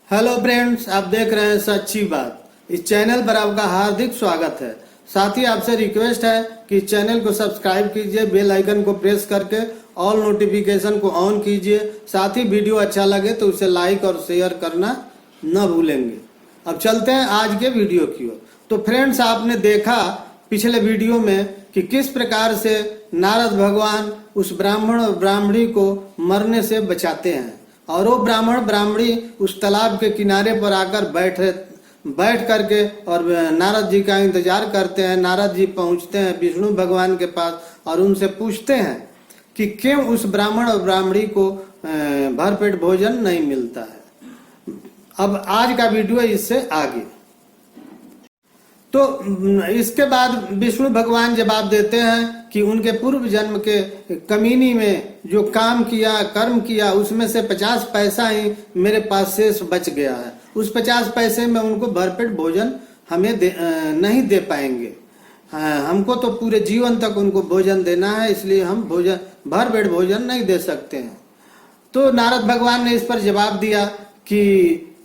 Hello friends, आप देख रहे हैं सच्ची बात। इस चैनल पर आपका हार्दिक स्वागत है। साथ ही आपसे रिक्वेस्ट है कि इस चैनल को सब्सक्राइब कीजिए, बेल आइकन को प्रेस करके ऑल नोटिफिकेशन को ऑन कीजिए। साथ ही वीडियो अच्छा लगे तो उसे लाइक और शेयर करना न भूलेंगे। अब चलते हैं आज के वीडियो की ओर। तो फ्रेंड्स, आपने देखा पिछले वीडियो में कि किस प्रकार से नारद भगवान उस ब्राह्मण और ब्राह्मणी को मरने से बचाते हैं, और वो ब्राह्मण ब्राह्मणी उस तालाब के किनारे पर आकर बैठ करके और नारद जी का इंतजार करते हैं। नारद जी पहुंचते हैं विष्णु भगवान के पास और उनसे पूछते हैं कि क्यों उस ब्राह्मण और ब्राह्मणी को भरपेट भोजन नहीं मिलता है। अब आज का वीडियो इससे आगे। तो इसके बाद विष्णु भगवान जवाब देते हैं कि उनके पूर्व जन्म के कमीनी में जो काम किया, कर्म किया, उसमें से 50 पैसा ही मेरे पास शेष बच गया है। उस 50 पैसे में उनको भरपेट भोजन हमें नहीं दे पाएंगे। हमको तो पूरे जीवन तक उनको भोजन देना है, इसलिए हम भरपेट भोजन नहीं दे सकते हैं। तो नारद भगवान ने इस पर जवाब दिया कि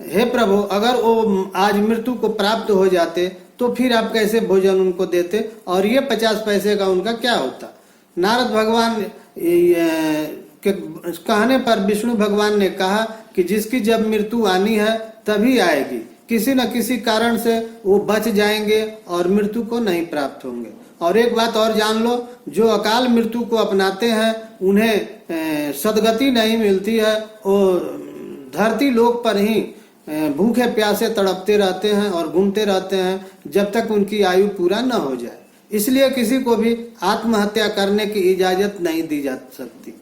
हे प्रभु, अगर वो आज मृत्यु को प्राप्त हो जाते तो फिर आप कैसे भोजन उनको देते, और ये 50 पैसे का उनका क्या होता। नारद भगवान के कहने पर विष्णु भगवान ने कहा कि जिसकी जब मृत्यु आनी है तभी आएगी, किसी न किसी कारण से वो बच जाएंगे और मृत्यु को नहीं प्राप्त होंगे। और एक बात और जान लो, जो अकाल मृत्यु को अपनाते हैं उन्हें सदगति नहीं मिलती है। वो धरती लोक पर ही भूखे प्यासे तड़पते रहते हैं और घूमते रहते हैं जब तक उनकी आयु पूरा न हो जाए। इसलिए किसी को भी आत्महत्या करने की इजाजत नहीं दी जा सकती।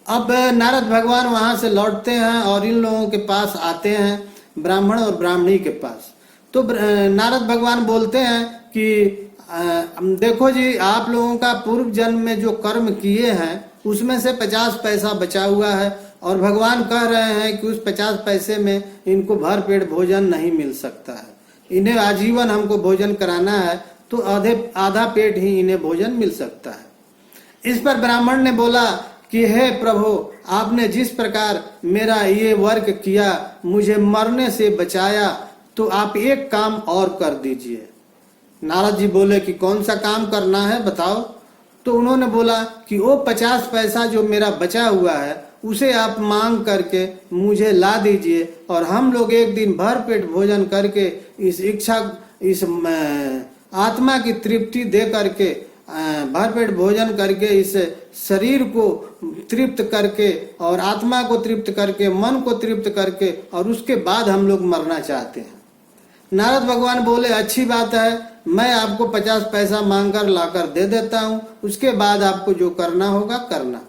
अब नारद भगवान वहां से लौटते हैं और इन लोगों के पास आते हैं, ब्राह्मण और ब्राह्मणी के पास। तो नारद भगवान बोलते हैं कि देखो जी, आप लोगों का पूर्व जन्म में जो कर्म किए हैं उसमें से 50 पैसा बचा हुआ है, और भगवान कह रहे हैं कि उस 50 पैसे में इनको भर पेट भोजन नहीं मिल सकता है। इन्हें आजीवन हमको भोजन कराना है तो आधा पेट ही इन्हें भोजन मिल सकता है। इस पर ब्राह्मण ने बोला कि हे प्रभु, आपने जिस प्रकार मेरा ये वर्क किया, मुझे मरने से बचाया, तो आप एक काम और कर दीजिए। नारद जी बोले कि कौन सा काम करना है, बताओ। तो उन्होंने बोला कि वो 50 पैसा जो मेरा बचा हुआ है उसे आप मांग करके मुझे ला दीजिए, और हम लोग एक दिन भर पेट भोजन करके इस आत्मा की तृप्ति दे करके, भरपेट भोजन करके इस शरीर को तृप्त करके और आत्मा को तृप्त करके, मन को तृप्त करके, और उसके बाद हम लोग मरना चाहते हैं। नारद भगवान बोले अच्छी बात है, मैं आपको 50 पैसा मांगकर लाकर दे देता हूँ, उसके बाद आपको जो करना होगा करना।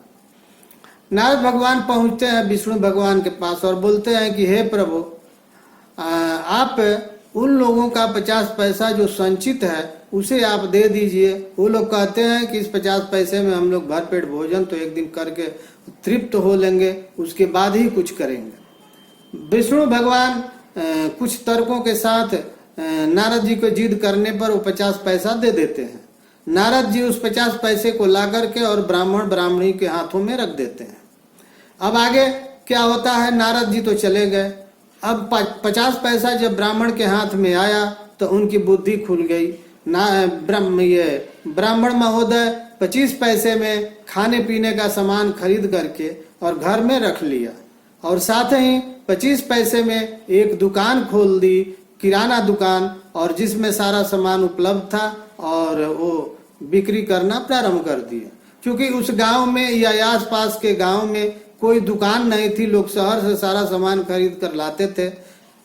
नारद भगवान पहुंचते हैं विष्णु भगवान के पास और बोलते हैं कि हे प्रभु, आप उन लोगों का 50 पैसा जो संचित है उसे आप दे दीजिए। वो लोग कहते हैं कि इस 50 पैसे में हम लोग भरपेट भोजन तो एक दिन करके तृप्त हो लेंगे, उसके बाद ही कुछ करेंगे। विष्णु भगवान कुछ तर्कों के साथ नारद जी को जिद करने पर वो 50 पैसा दे देते हैं। नारद जी उस 50 पैसे को ला करके और ब्राह्मण ब्राह्मणी के हाथों में रख देते हैं। अब आगे क्या होता है, नारद जी तो चले गए। अब 50 पैसा जब ब्राह्मण के हाथ में आया तो उनकी बुद्धि खुल गई। ब्राह्मण महोदय 25 पैसे में खाने पीने का सामान खरीद करके और घर में रख लिया, और साथ ही 25 पैसे में एक दुकान खोल दी, किराना दुकान, और जिसमें सारा सामान उपलब्ध था, और वो बिक्री करना प्रारंभ कर दिया। क्योंकि उस गांव में या आसपास के गांव में कोई दुकान नहीं थी, लोग शहर से सारा सामान खरीद कर लाते थे।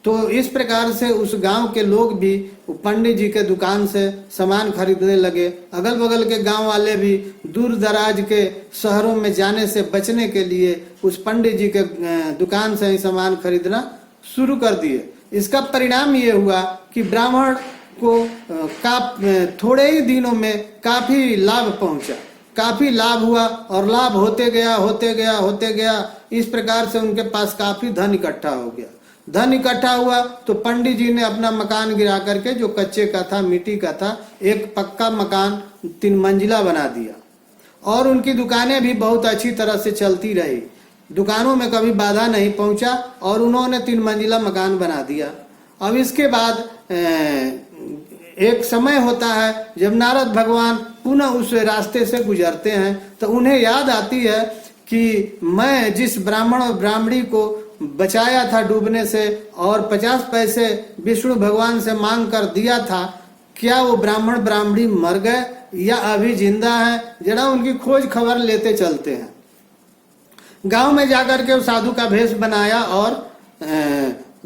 तो इस प्रकार से उस गांव के लोग भी पंडित जी के दुकान से सामान खरीदने लगे। अगल बगल के गांव वाले भी दूर दराज के शहरों में जाने से बचने के लिए उस पंडित जी के दुकान से ही सामान खरीदना शुरू कर दिए। इसका परिणाम ये हुआ कि ब्राह्मण को थोड़े ही दिनों में काफी लाभ पहुंचा, काफी लाभ हुआ, और लाभ होते गया। इस प्रकार से उनके पास काफी धन इकट्ठा हो गया। धन इकट्ठा हुआ तो पंडित जी ने अपना मकान गिरा करके, जो कच्चे का था, मिट्टी का था, एक पक्का मकान 3 मंजिला बना दिया, और उनकी दुकानें भी बहुत अच्छी तरह से चलती रही। दुकानों में कभी बाधा नहीं पहुंचा और उन्होंने 3 मंजिला मकान बना दिया। अब इसके बाद एक समय होता है जब नारद भगवान पुनः उस रास्ते से गुजरते हैं तो उन्हें याद आती है कि मैं जिस ब्राह्मण और ब्राह्मणी को बचाया था डूबने से और 50 पैसे विष्णु भगवान से मांग कर दिया था, क्या वो ब्राह्मण ब्राह्मणी मर गए या अभी जिंदा है? जरा उनकी खोज खबर लेते चलते हैं। गांव में जाकर के साधु का भेष बनाया और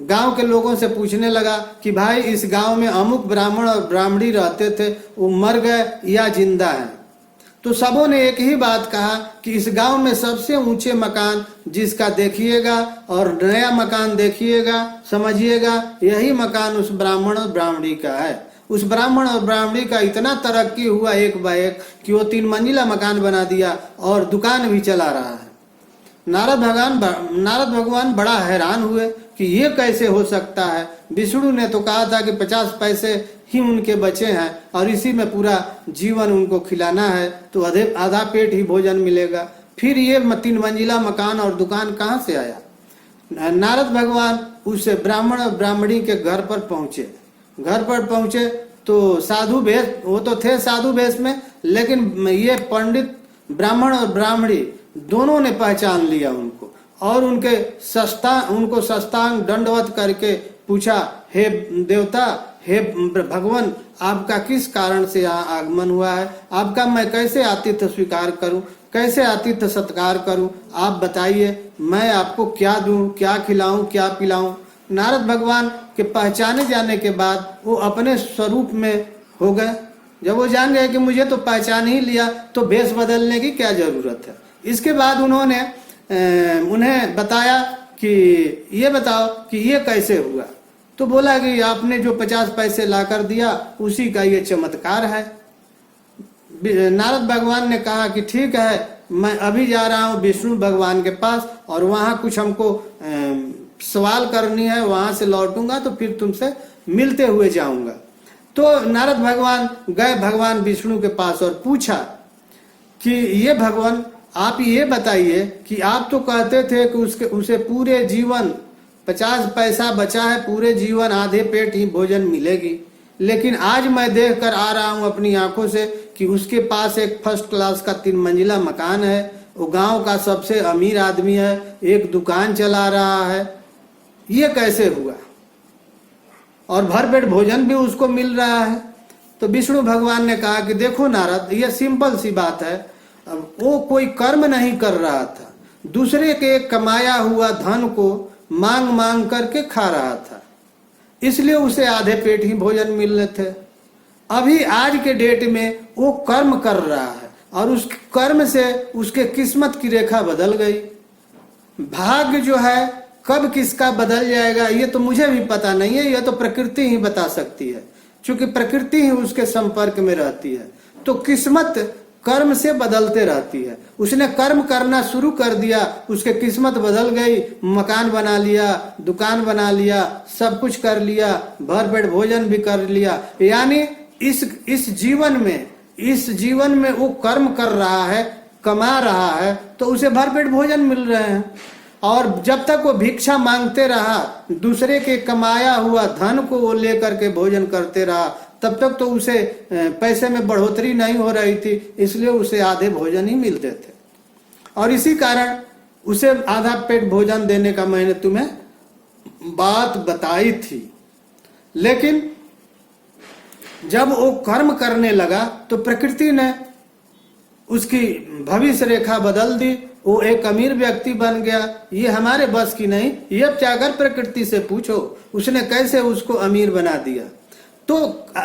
गांव के लोगों से पूछने लगा कि भाई इस गांव में अमुक ब्राह्मण और ब्राह्मणी रहते थे, वो मर गए या जिंदा है? तो सबों ने एक ही बात कहा कि इस गांव में सबसे ऊंचे मकान जिसका देखिएगा और नया मकान देखिएगा, समझिएगा यही मकान उस ब्राह्मण और ब्राह्मणी का है। उस ब्राह्मण और ब्राह्मणी का इतना तरक्की हुआ एक बार एक कि वो 3 मंजिला मकान बना दिया और दुकान भी चला रहा है। नारद भगवान बड़ा हैरान हुए कि ये कैसे हो सकता है। विष्णु ने तो कहा था कि 50 पैसे ही उनके बचे हैं और इसी में पूरा जीवन उनको खिलाना है, तो आधा पेट ही भोजन मिलेगा, फिर ये 3 मंजिला मकान और दुकान कहाँ से आया? नारद भगवान उस ब्राह्मण और ब्राह्मणी के घर पर पहुंचे तो साधु भेष, वो तो थे साधु भेष में, लेकिन ये पंडित ब्राह्मण और ब्राह्मणी दोनों ने पहचान लिया उनको और उनको साष्टांग दंडवत करके पूछा, हे देवता, हे भगवान, आपका किस कारण से यहाँ आगमन हुआ है? आपका मैं कैसे आतिथ्य स्वीकार करूं, कैसे आतिथ्य सत्कार करूं? आप बताइए, मैं आपको क्या दूं, क्या खिलाऊं, क्या पिलाऊं? नारद भगवान के पहचाने जाने के बाद वो अपने स्वरूप में हो गए। जब वो जान गए कि मुझे तो पहचान ही लिया तो भेष बदलने की क्या जरूरत है। इसके बाद उन्होंने उन्हें बताया कि ये बताओ कि ये कैसे हुआ। तो बोला कि आपने जो 50 पैसे लाकर दिया उसी का ये चमत्कार है। नारद भगवान ने कहा कि ठीक है, मैं अभी जा रहा हूँ विष्णु भगवान के पास और वहाँ कुछ हमको सवाल करनी है, वहां से लौटूंगा तो फिर तुमसे मिलते हुए जाऊंगा। तो नारद भगवान गए भगवान विष्णु के पास और पूछा कि ये भगवान, आप ये बताइए कि आप तो कहते थे कि उसे पूरे जीवन 50 पैसा बचा है, पूरे जीवन आधे पेट ही भोजन मिलेगी, लेकिन आज मैं देख कर आ रहा हूं अपनी आंखों से कि उसके पास एक फर्स्ट क्लास का 3 मंजिला मकान है, वो गांव का सबसे अमीर आदमी है, एक दुकान चला रहा है, ये कैसे हुआ? और भरपेट भोजन भी उसको मिल रहा है। तो विष्णु भगवान ने कहा कि देखो नारद, ये सिंपल सी बात है, वो कोई कर्म नहीं कर रहा था, दूसरे के कमाया हुआ धन को मांग मांग करके खा रहा था, इसलिए उसे आधे पेट ही भोजन मिल रहे थे। अभी आज के डेट में वो कर्म कर रहा है और उस कर्म से उसके किस्मत की रेखा बदल गई। भाग्य जो है कब किसका बदल जाएगा ये तो मुझे भी पता नहीं है, यह तो प्रकृति ही बता सकती है, क्योंकि प्रकृति ही उसके संपर्क में रहती है। तो किस्मत कर्म से बदलते रहती है। उसने कर्म करना शुरू कर दिया, उसके किस्मत बदल गई, मकान बना लिया, दुकान बना लिया, सब कुछ कर लिया, भरपेट भोजन भी कर लिया। यानी इस जीवन में वो कर्म कर रहा है, कमा रहा है, तो उसे भरपेट भोजन मिल रहे हैं। और जब तक वो भिक्षा मांगते रहा, दूसरे के कमाया हुआ धन को वो लेकर के भोजन करते रहा, तब तक तो उसे पैसे में बढ़ोतरी नहीं हो रही थी, इसलिए उसे आधे भोजन ही मिलते थे। और इसी कारण उसे आधा पेट भोजन देने का मैंने तुम्हें बात बताई थी। लेकिन जब वो कर्म करने लगा तो प्रकृति ने उसकी भविष्य रेखा बदल दी, वो एक अमीर व्यक्ति बन गया। ये हमारे बस की नहीं, ये अब जाकर प्रकृति से पूछो उसने कैसे उसको अमीर बना दिया। तो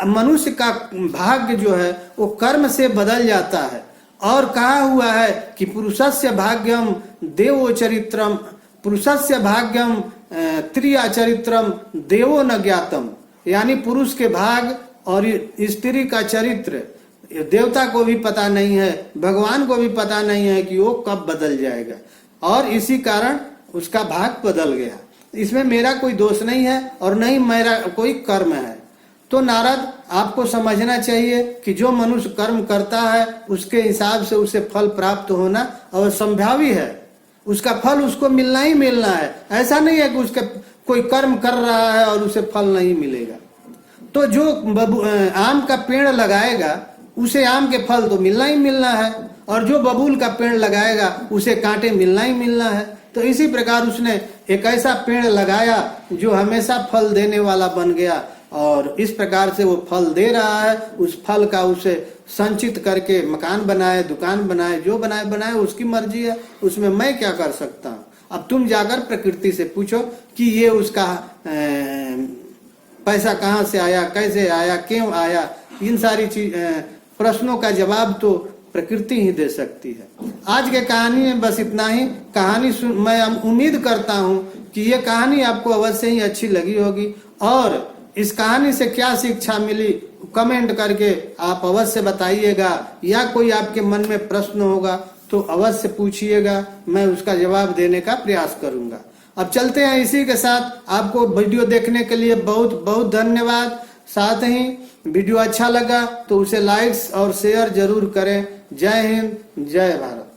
मनुष्य का भाग्य जो है वो कर्म से बदल जाता है। और कहा हुआ है कि पुरुषस्य भाग्यम देवो चरित्रम, पुरुषस्य भाग्यम त्रिया चरित्रम देवो न ज्ञातम, यानी पुरुष के भाग और स्त्री का चरित्र देवता को भी पता नहीं है, भगवान को भी पता नहीं है कि वो कब बदल जाएगा, और इसी कारण उसका भाग बदल गया। इसमें मेरा कोई दोष नहीं है और नहीं मेरा कोई कर्म है। तो नारद, आपको समझना चाहिए कि जो मनुष्य कर्म करता है उसके हिसाब से उसे फल प्राप्त होना अवश्यंभावी है। उसका फल उसको मिलना ही मिलना है। ऐसा नहीं है कि उसका कोई कर्म कर रहा है और उसे फल नहीं मिलेगा। तो जो आम का पेड़ लगाएगा उसे आम के फल तो मिलना ही मिलना है, और जो बबूल का पेड़ लगाएगा उसे कांटे मिलना ही मिलना है। तो इसी प्रकार उसने एक ऐसा पेड़ लगाया जो हमेशा फल देने वाला बन गया, और इस प्रकार से वो फल दे रहा है। उस फल का उसे संचित करके मकान बनाए, दुकान बनाए, जो बनाए उसकी मर्जी है, उसमें मैं क्या कर सकता हूँ। अब तुम जाकर प्रकृति से पूछो कि ये उसका पैसा कहाँ से आया, कैसे आया, क्यों आया, इन सारी प्रश्नों का जवाब तो प्रकृति ही दे सकती है। आज के कहानी में बस इतना ही। कहानी मैं उम्मीद करता हूँ कि ये कहानी आपको अवश्य ही अच्छी लगी होगी, और इस कहानी से क्या शिक्षा मिली कमेंट करके आप अवश्य बताइएगा, या कोई आपके मन में प्रश्न होगा तो अवश्य पूछिएगा, मैं उसका जवाब देने का प्रयास करूंगा। अब चलते हैं इसी के साथ। आपको वीडियो देखने के लिए बहुत बहुत धन्यवाद। साथ ही वीडियो अच्छा लगा तो उसे लाइक्स और शेयर जरूर करें। जय हिंद, जय भारत।